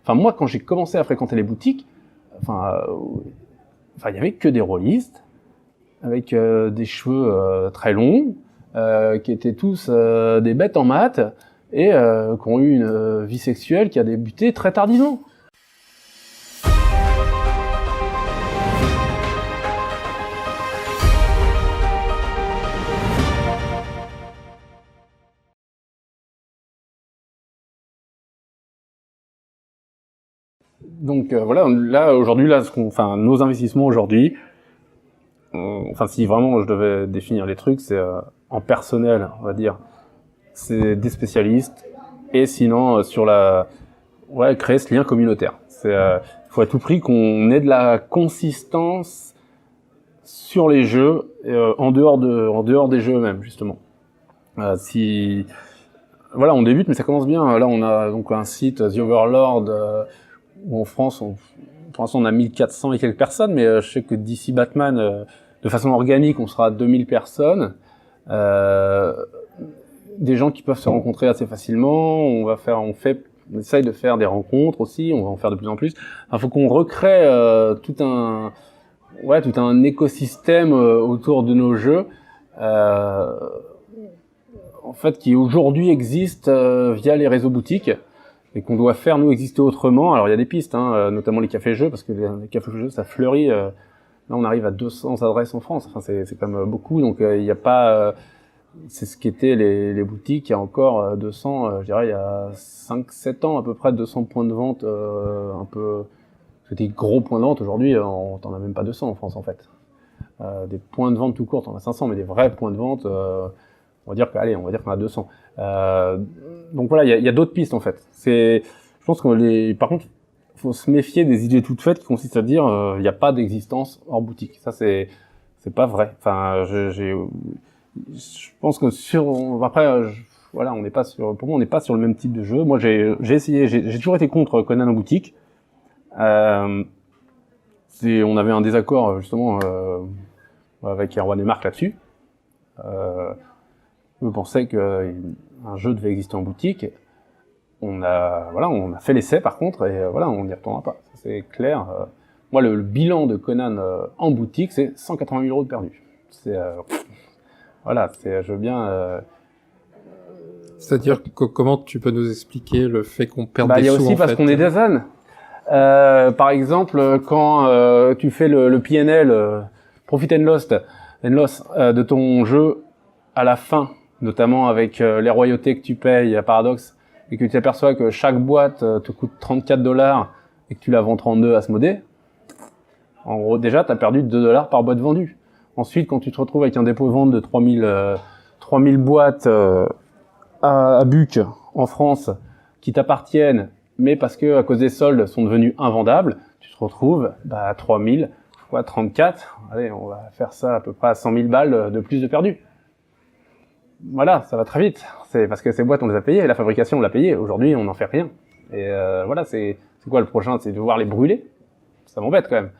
Enfin, moi, quand j'ai commencé à fréquenter les boutiques, il y avait que des rôlistes, avec des cheveux très longs, qui étaient tous des bêtes en maths, et qui ont eu une vie sexuelle qui a débuté très tardivement. Donc voilà, là aujourd'hui, nos investissements aujourd'hui, si vraiment je devais définir les trucs, c'est en personnel, on va dire, c'est des spécialistes, et sinon créer ce lien communautaire. Faut à tout prix qu'on ait de la consistance sur les jeux, en dehors des jeux eux-mêmes, justement. On débute, mais ça commence bien. Là, on a donc un site, The Overlord, où en France, pour l'instant, on a 1400 et quelques personnes, mais je sais que d'ici Batman, de façon organique, on sera à 2000 personnes. Des gens qui peuvent se rencontrer assez facilement. On essaye de faire des rencontres aussi. On va en faire de plus en plus. Faut qu'on recrée tout un écosystème autour de nos jeux. Qui aujourd'hui existe via les réseaux boutiques, et qu'on doit faire nous exister autrement. Alors il y a des pistes, notamment les cafés-jeux, parce que les cafés-jeux ça fleurit. Là on arrive à 200 adresses en France. C'est quand même beaucoup. Donc il n'y a pas. C'est ce qu'étaient les boutiques il y a encore 200. Je dirais il y a 5-7 ans à peu près, 200 points de vente. C'était gros points de vente. Aujourd'hui t'en as même pas 200 en France en fait. Des points de vente tout court, t'en as 500, mais des vrais points de vente. On va dire qu'on a 200. Donc voilà, il y a d'autres pistes en fait. Je pense que par contre, faut se méfier des idées toutes faites qui consistent à dire il n'y a pas d'existence hors boutique. Ça c'est pas vrai. Je pense que on n'est pas sur. Pour moi, on n'est pas sur le même type de jeu. Moi, j'ai toujours été contre Conan en boutique. On avait un désaccord justement avec Erwan et Marc là-dessus. Eux pensaient qu'un jeu devait exister en boutique. On a fait l'essai par contre, et on n'y retournera pas. Ça, c'est clair. Moi, le bilan de Conan en boutique, c'est 180 000 € de perdus. Je veux bien. C'est-à-dire comment tu peux nous expliquer le fait qu'on perde des sous? Il y a aussi parce qu'on est des ânes. Par exemple, quand tu fais le PNL, Profit and Loss de ton jeu à la fin, notamment avec les royautés que tu payes à Paradox, et que tu t'aperçois que chaque boîte te coûte 34 $ et que tu la vends 32 à Asmodée, en gros déjà t'as perdu 2 $ par boîte vendue. Ensuite, quand tu te retrouves avec un dépôt de vente de 3000 boîtes à Buc en France qui t'appartiennent, mais parce que à cause des soldes sont devenus invendables, tu te retrouves à 3000 fois 34. Allez, on va faire ça à peu près à 100 000 balles de plus de perdus. Voilà, ça va très vite. C'est parce que ces boîtes, on les a payées, la fabrication, on l'a payée. Aujourd'hui, on n'en fait rien. Et c'est quoi le prochain? C'est de devoir les brûler. Ça m'embête quand même.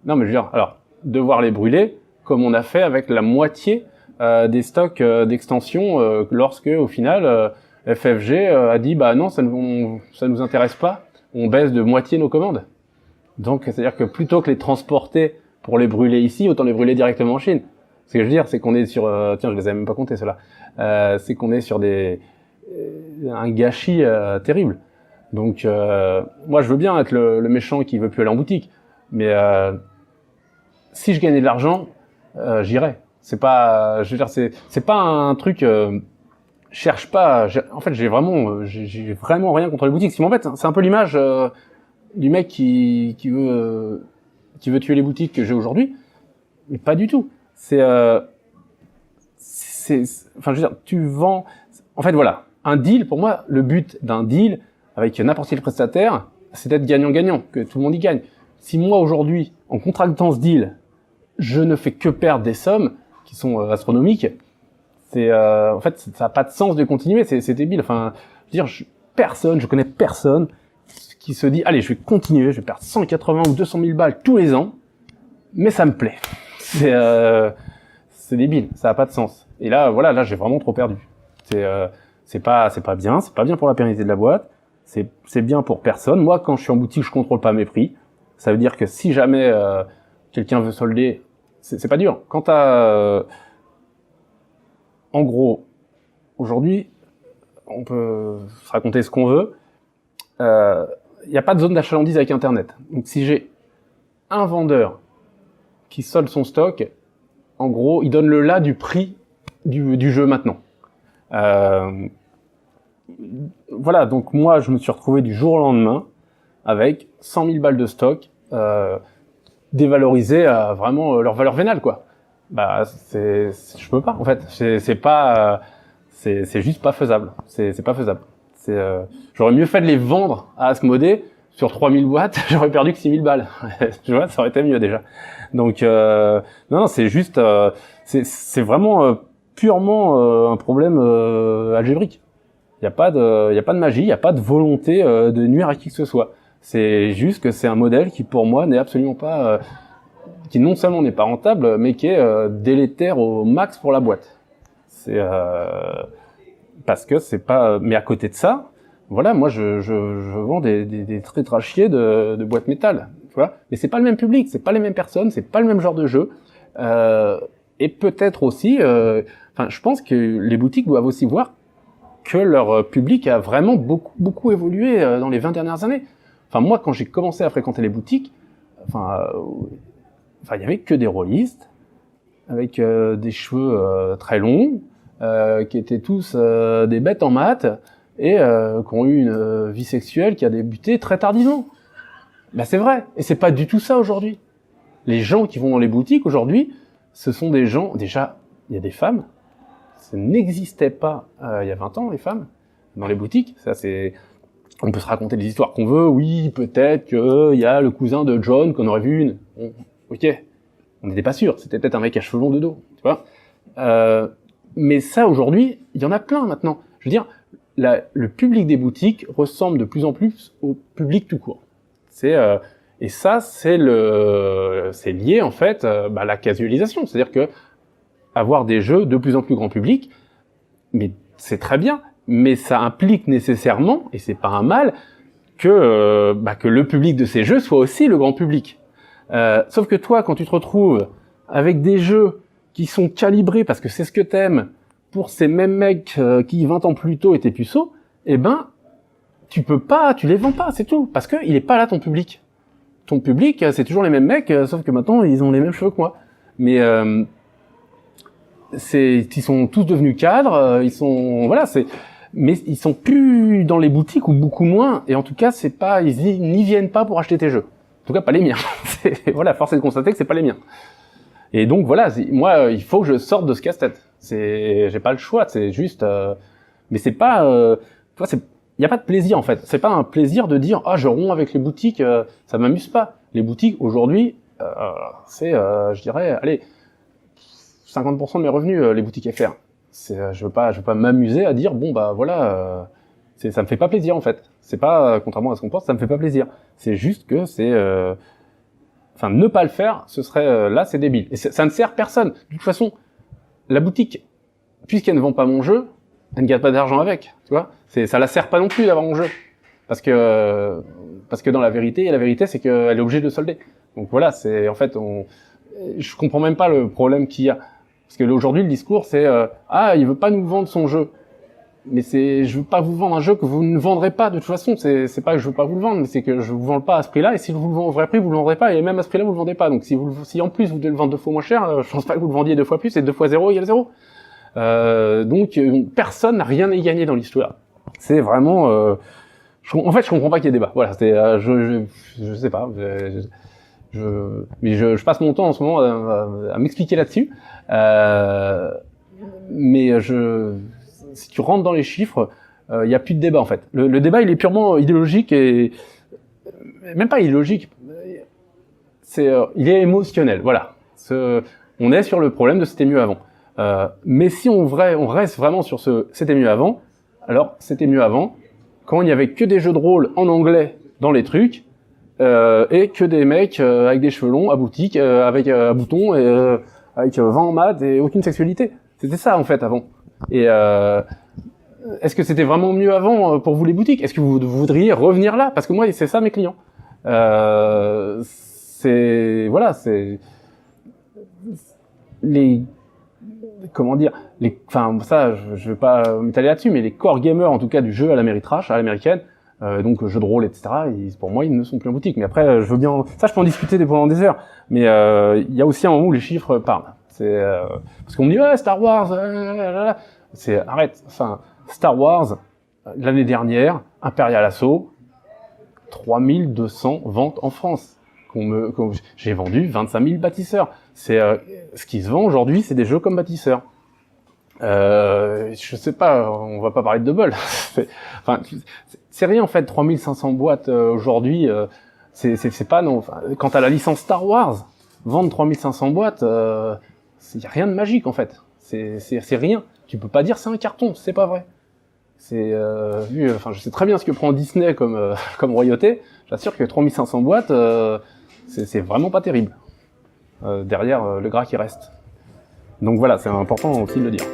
Non, mais je veux dire, alors, devoir les brûler, comme on a fait avec la moitié des stocks d'extension, lorsque, au final, FFG a dit, non, ça nous intéresse pas. On baisse de moitié nos commandes. Donc, c'est-à-dire que plutôt que les transporter pour les brûler ici, autant les brûler directement en Chine. Ce que je veux dire, c'est qu'on est sur... je les avais même pas comptés, ceux-là. C'est qu'on est sur un gâchis terrible. Donc, moi, je veux bien être le méchant qui veut plus aller en boutique. Mais si je gagnais de l'argent, j'irais. C'est pas... je veux dire, c'est pas un truc... cherche pas... En fait, j'ai vraiment rien contre les boutiques. Ce qui m'embête, c'est un peu l'image du mec qui veut tuer les boutiques que j'ai aujourd'hui. Mais pas du tout. Je veux dire, tu vends... En fait, voilà. Un deal, pour moi, le but d'un deal avec n'importe quel prestataire, c'est d'être gagnant-gagnant, que tout le monde y gagne. Si moi, aujourd'hui, en contractant ce deal, je ne fais que perdre des sommes qui sont astronomiques, en fait, ça n'a pas de sens de continuer, c'est débile. Enfin, je veux dire, je connais personne qui se dit, allez, je vais continuer, je vais perdre 180 ou 200 000 balles tous les ans, mais ça me plaît. C'est débile, ça n'a pas de sens. Et là, j'ai vraiment trop perdu. C'est pas bien pour la pérennité de la boîte. c'est bien pour personne. Moi, quand je suis en boutique, je contrôle pas mes prix. Ça veut dire que si jamais quelqu'un veut solder, c'est pas dur. Quand en gros, aujourd'hui, on peut se raconter ce qu'on veut. Il n'y a pas de zone d'achalandise avec Internet. Donc si j'ai un vendeur qui solde son stock, en gros, il donne le là du prix du jeu maintenant. Voilà, donc moi, je me suis retrouvé du jour au lendemain avec 100 000 balles de stock dévalorisées à vraiment leur valeur vénale, quoi. Bah, je peux pas, en fait. C'est juste pas faisable. C'est pas faisable. J'aurais mieux fait de les vendre à Asmodée sur 3000 boîtes, j'aurais perdu que 6000 balles. Tu vois, ça aurait été mieux déjà. Donc, non, c'est juste, c'est vraiment purement un problème algébrique. Il y a pas de magie, il y a pas de volonté de nuire à qui que ce soit. C'est juste que c'est un modèle qui, pour moi, n'est absolument pas, qui non seulement n'est pas rentable, mais qui est délétère au max pour la boîte. C'est parce que c'est pas. Mais à côté de ça, voilà, moi je vends des tétrachiers de boîtes métal, tu vois. Mais c'est pas le même public, c'est pas les mêmes personnes, c'est pas le même genre de jeu. Et peut-être aussi, enfin, je pense que les boutiques doivent aussi voir que leur public a vraiment beaucoup évolué dans les 20 dernières années. Enfin, moi, quand j'ai commencé à fréquenter les boutiques, enfin, il y avait que des rôlistes avec des cheveux très longs, qui étaient tous des bêtes en maths et qui ont eu une vie sexuelle qui a débuté très tardivement. Ben, c'est vrai, et c'est pas du tout ça aujourd'hui. Les gens qui vont dans les boutiques aujourd'hui, ce sont des gens, déjà, il y a des femmes, ça n'existait pas il y a 20 ans, les femmes, dans les boutiques. Ça, c'est, on peut se raconter des histoires qu'on veut, oui, peut-être qu'il y a le cousin de John qu'on aurait vu une. Bon, ok, on n'était pas sûr, c'était peut-être un mec à cheveux longs de dos, tu vois. Mais ça, aujourd'hui, il y en a plein maintenant. Je veux dire, le public des boutiques ressemble de plus en plus au public tout court. Et ça, c'est lié en fait à la casualisation. C'est-à-dire que avoir des jeux de plus en plus grand public, mais c'est très bien, mais ça implique nécessairement, et c'est pas un mal, que le public de ces jeux soit aussi le grand public. Sauf que toi, quand tu te retrouves avec des jeux qui sont calibrés parce que c'est ce que t'aimes pour ces mêmes mecs qui 20 ans plus tôt étaient puceaux, eh ben tu les vends pas, c'est tout, parce que il est pas là ton public. Ton public, c'est toujours les mêmes mecs, sauf que maintenant ils ont les mêmes cheveux que moi. Mais ils sont tous devenus cadres, mais ils sont plus dans les boutiques ou beaucoup moins. Et en tout cas, ils n'y viennent pas pour acheter tes jeux. En tout cas, pas les miens. Voilà, force est de constater que c'est pas les miens. Et donc voilà, moi, il faut que je sorte de ce casse-tête. J'ai pas le choix. C'est juste, mais c'est pas, il y a pas de plaisir en fait. C'est pas un plaisir de dire je romps avec les boutiques, ça m'amuse pas. Les boutiques aujourd'hui, je dirais, allez, 50% de mes revenus, les boutiques FR. Je veux pas m'amuser à dire voilà, ça me fait pas plaisir en fait. C'est pas, contrairement à ce qu'on pense, ça me fait pas plaisir. C'est juste que ne pas le faire, ce serait là, c'est débile. Et ça ne sert personne. De toute façon, la boutique, puisqu'elle ne vend pas mon jeu, elle ne gagne pas d'argent avec, tu vois. Ça la sert pas non plus d'avoir mon jeu, parce que dans la vérité c'est qu'elle est obligée de le solder. Donc voilà, je comprends même pas le problème qu'il y a, parce que aujourd'hui le discours c'est il veut pas nous vendre son jeu, mais je veux pas vous vendre un jeu que vous ne vendrez pas de toute façon. C'est pas que je veux pas vous le vendre, mais c'est que je vous vends pas à ce prix-là, et si je vous le vends au vrai prix, vous le vendrez pas, et même à ce prix-là vous le vendez pas. Donc si en plus vous devez le vendre 2 fois moins cher, je pense pas que vous le vendiez 2 fois plus, et 2 fois 0 égale 0. Donc personne n'a rien à y gagner dans l'histoire. C'est vraiment en fait je comprends pas qu'il y ait débat. Voilà, je sais pas, mais je passe mon temps en ce moment à m'expliquer là-dessus. Mais si tu rentres dans les chiffres, il y a plus de débat en fait. Le débat il est purement idéologique, et même pas idéologique, il est émotionnel. Voilà. On est sur le problème de c'était mieux avant. Mais si on reste vraiment sur c'était mieux avant, alors c'était mieux avant quand il n'y avait que des jeux de rôle en anglais dans les trucs, et que des mecs avec des cheveux longs à boutique, avec un bouton, et avec 20 en maths et aucune sexualité. C'était ça en fait avant. Et est-ce que c'était vraiment mieux avant pour vous les boutiques? Est-ce que vous voudriez revenir là? Parce que moi, c'est ça mes clients. C'est les, comment dire, enfin ça, je vais pas m'étaler là-dessus, mais les core gamers en tout cas du jeu à l'Améritrash, à l'américaine, donc jeux de rôle, etc. Pour moi, ils ne sont plus en boutique. Mais après, je veux bien, ça, je peux en discuter pendant des heures. Mais il y a aussi un moment où les chiffres parlent. C'est parce qu'on me dit ouais, Star Wars, c'est arrête. Enfin, Star Wars l'année dernière, Imperial Assault, 3200 ventes en France. J'ai vendu 25 000 bâtisseurs. C'est ce qui se vend aujourd'hui, c'est des jeux comme bâtisseurs. Je sais pas, on va pas parler de double. Enfin, c'est rien en fait. 3500 boîtes aujourd'hui, c'est pas non. Enfin, quant à la licence Star Wars, vendre 3500 boîtes, y a rien de magique en fait. C'est rien. Tu peux pas dire c'est un carton, c'est pas vrai. Enfin, je sais très bien ce que prend Disney comme royauté. J'assure que 3500 boîtes, c'est vraiment pas terrible. Derrière le gras qui reste. Donc voilà, c'est important aussi de le dire.